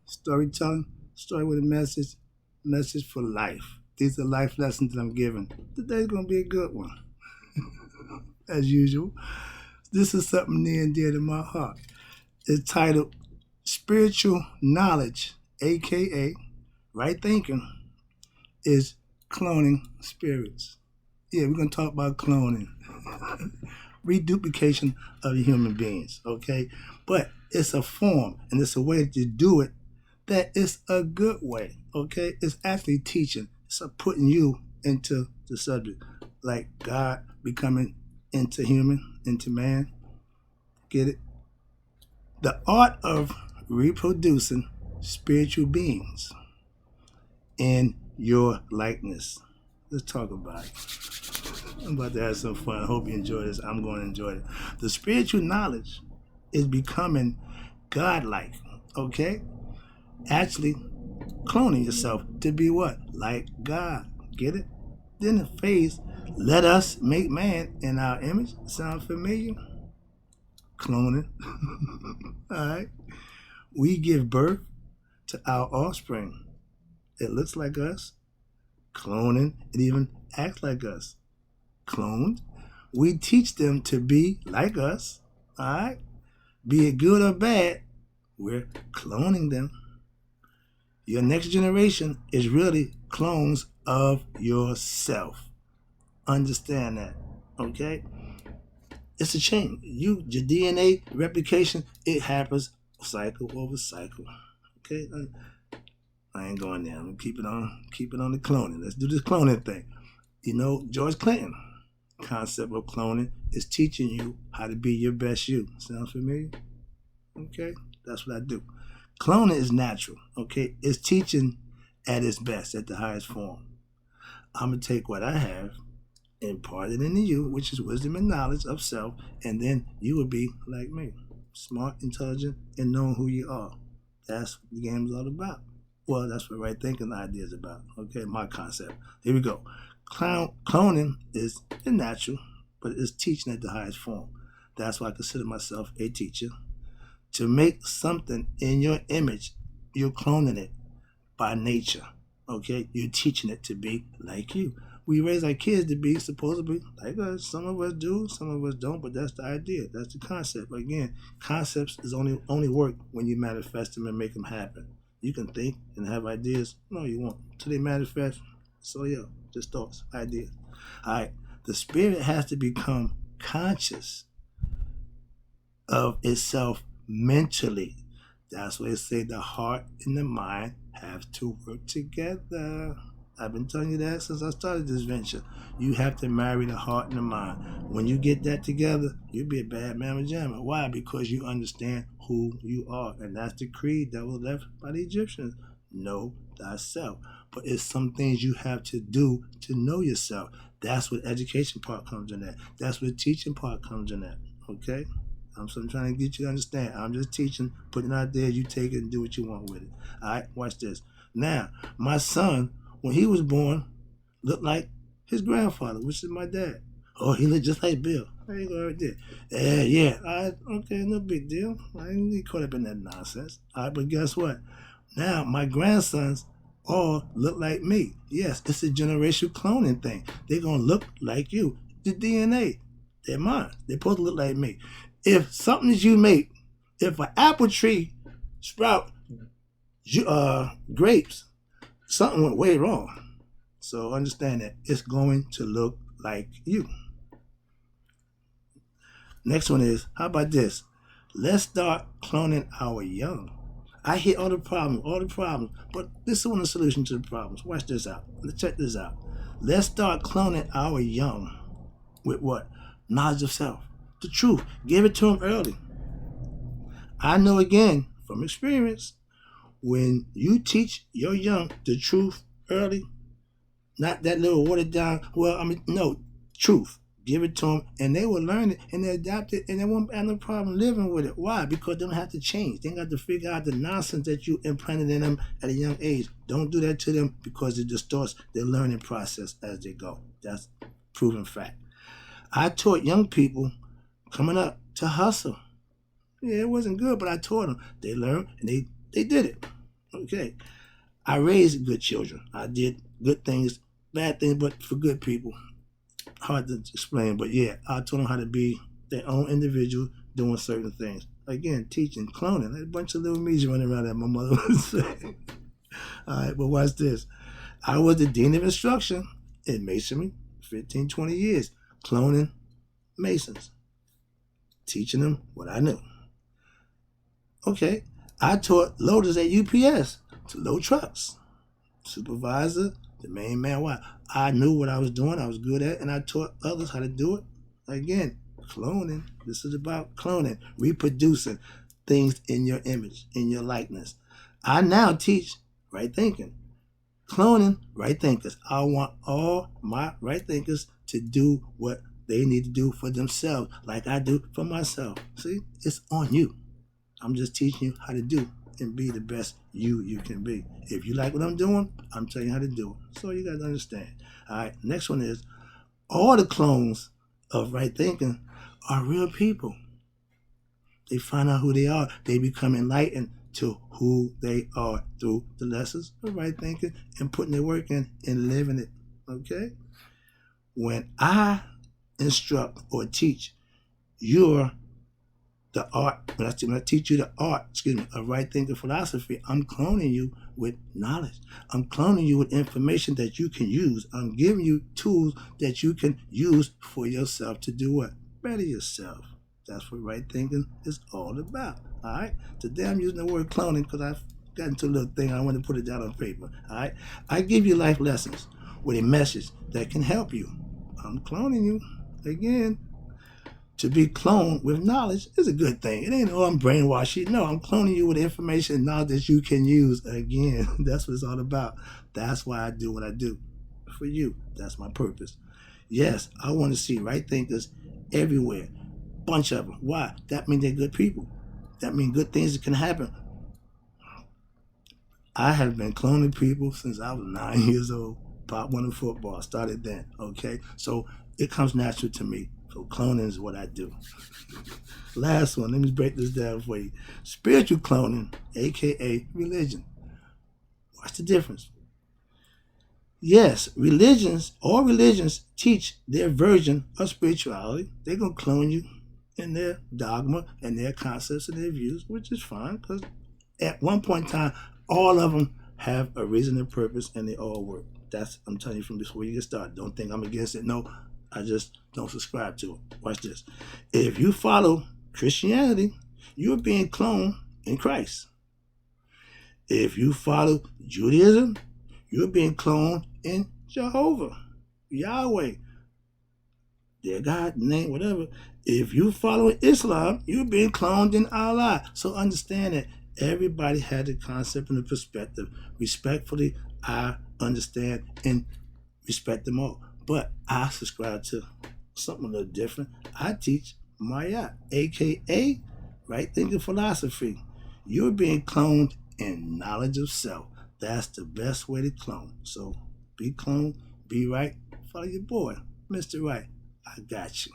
storytelling, story with a message for life. These are life lessons that I'm giving. Today's gonna be a good one, as usual. This is something near and dear to my heart. It's titled Spiritual Knowledge, aka Right Thinking, is Cloning Spirits. Yeah, we're gonna talk about cloning. Reduplication of human beings, okay? But it's a form and it's a way to do it that is a good way, okay? It's actually teaching. It's putting you into the subject, like God becoming into human, into man. Get it? The art of reproducing spiritual beings in your likeness. Let's talk about it. I'm about to have some fun. I hope you enjoy this. I'm going to enjoy it. The spiritual knowledge is becoming godlike, okay? Actually, cloning yourself to be what? Like God. Get it? Then the phrase, let us make man in our image. Sound familiar? Cloning. All right. We give birth to our offspring. It looks like us. Cloning. It even acts like us. Cloned. We teach them to be like us. All right. Be it good or bad, we're cloning them. Your next generation is really clones of yourself. Understand that, okay? It's a chain. Your DNA replication, it happens cycle over cycle. Okay? I ain't going there. I'm gonna keep it on the cloning. Let's do this cloning thing. You know, George Clinton concept of cloning is teaching you how to be your best you. Sound familiar? Okay? That's what I do. Cloning is natural, okay? It's teaching at its best, at the highest form. I'm going to take what I have, impart it into you, which is wisdom and knowledge of self, and then you will be like me, smart, intelligent, and knowing who you are. That's what the game is all about. Well, that's what right thinking idea is about, okay? My concept. Here we go. Cloning is natural, but it's teaching at the highest form. That's why I consider myself a teacher. To make something in your image, you're cloning it by nature. Okay? You're teaching it to be like you. We raise our kids to be supposed to be like us. Some of us do, some of us don't, but that's the idea. That's the concept. Again, concepts is only work when you manifest them and make them happen. You can think and have ideas. No, you won't. Until they manifest. So yeah, just thoughts, ideas. Alright. The spirit has to become conscious of itself mentally. That's why they say the heart and the mind have to work together. I've been telling you that since I started this venture. You have to marry the heart and the mind. When you get that together, you'll be a bad mamma jamma. Why? Because you understand who you are. And that's the creed that was left by the Egyptians. Know thyself. But it's some things you have to do to know yourself. That's what education part comes in at. That's what teaching part comes in at. Okay? I'm trying to get you to understand. I'm just teaching, putting it out there. You take it and do what you want with it. All right, watch this. Now, my son, when he was born, looked like his grandfather, which is my dad. Oh, he looked just like Bill. There you go, right there. Yeah. All right, okay, no big deal. I didn't get caught up in that nonsense. All right, but guess what? Now, my grandsons all look like me. Yes, it's a generational cloning thing. They're going to look like you. The DNA, they're mine. They're supposed to look like me. If something that you make, if an apple tree sprout grapes, something went way wrong. So understand that it's going to look like you. Next one is, how about this? Let's start cloning our young. I hear all the problems, but this is one of the solutions to the problems. Watch this out. Let's check this out. Let's start cloning our young with what? Knowledge of self. The truth. Give it to them early. I know again from experience, when you teach your young the truth early, not that little watered down, no, truth. Give it to them, and they will learn it, and they adapt it, and they won't have no problem living with it. Why? Because they don't have to change. They got to figure out the nonsense that you implanted in them at a young age. Don't do that to them because it distorts their learning process as they go. That's proven fact. I taught young people coming up to hustle. Yeah, it wasn't good, but I taught them. They learned, and they did it. Okay. I raised good children. I did good things, bad things, but for good people. Hard to explain, but yeah, I taught them how to be their own individual doing certain things. Again, teaching, cloning. There's a bunch of little me's running around that my mother would say. All right, but watch this. I was the dean of instruction in masonry, 15, 20 years, cloning masons, teaching them what I knew. Okay, I taught loaders at UPS to load trucks. Supervisor, the main man. Why? I knew what I was doing, I was good at, and I taught others how to do it. Again, cloning. This is about cloning, reproducing things in your image, in your likeness. I now teach right thinking. Cloning right thinkers. I want all my right thinkers to do what they need to do for themselves, like I do for myself. See, it's on you. I'm just teaching you how to do and be the best you can be. If you like what I'm doing, I'm telling you how to do it. So you got to understand. All right, next one is all the clones of right thinking are real people. They find out who they are. They become enlightened to who they are through the lessons of right thinking and putting their work in and living it. Okay? When I instruct or teach, you're the art, when I teach you the art, of right thinking philosophy, I'm cloning you with knowledge. I'm cloning you with information that you can use. I'm giving you tools that you can use for yourself to do what? Better yourself. That's what right thinking is all about. All right? Today I'm using the word cloning because I've got into a little thing. I want to put it down on paper. All right? I give you life lessons with a message that can help you. I'm cloning you. Again, to be cloned with knowledge is a good thing. It ain't, oh, I'm brainwashing. No, I'm cloning you with information and knowledge that you can use. Again, that's what it's all about. That's why I do what I do. For you. That's my purpose. Yes, I want to see right thinkers everywhere. Bunch of them. Why? That means they're good people. That means good things can happen. I have been cloning people since I was 9 years old. Pop one in football. Started then. Okay? So it comes natural to me. So cloning is what I do. Last one, let me break this down for you. Spiritual cloning, aka religion. What's the difference? Yes, all religions teach their version of spirituality. They're going to clone you in their dogma and their concepts and their views, which is fine because at one point in time, all of them have a reason and purpose and they all work. That's, I'm telling you from before you get started. Don't think I'm against it. No, I just don't subscribe to it. Watch this. If you follow Christianity, you're being cloned in Christ. If you follow Judaism, you're being cloned in Jehovah, Yahweh, their God, name, whatever. If you follow Islam, you're being cloned in Allah. So understand that everybody had the concept and the perspective. Respectfully, I understand and respect them all. But I subscribe to something a little different. I teach Maya, aka right thinking philosophy. You're being cloned in knowledge of self. That's the best way to clone. So be cloned, be right, follow your boy, Mr. Wright. I got you.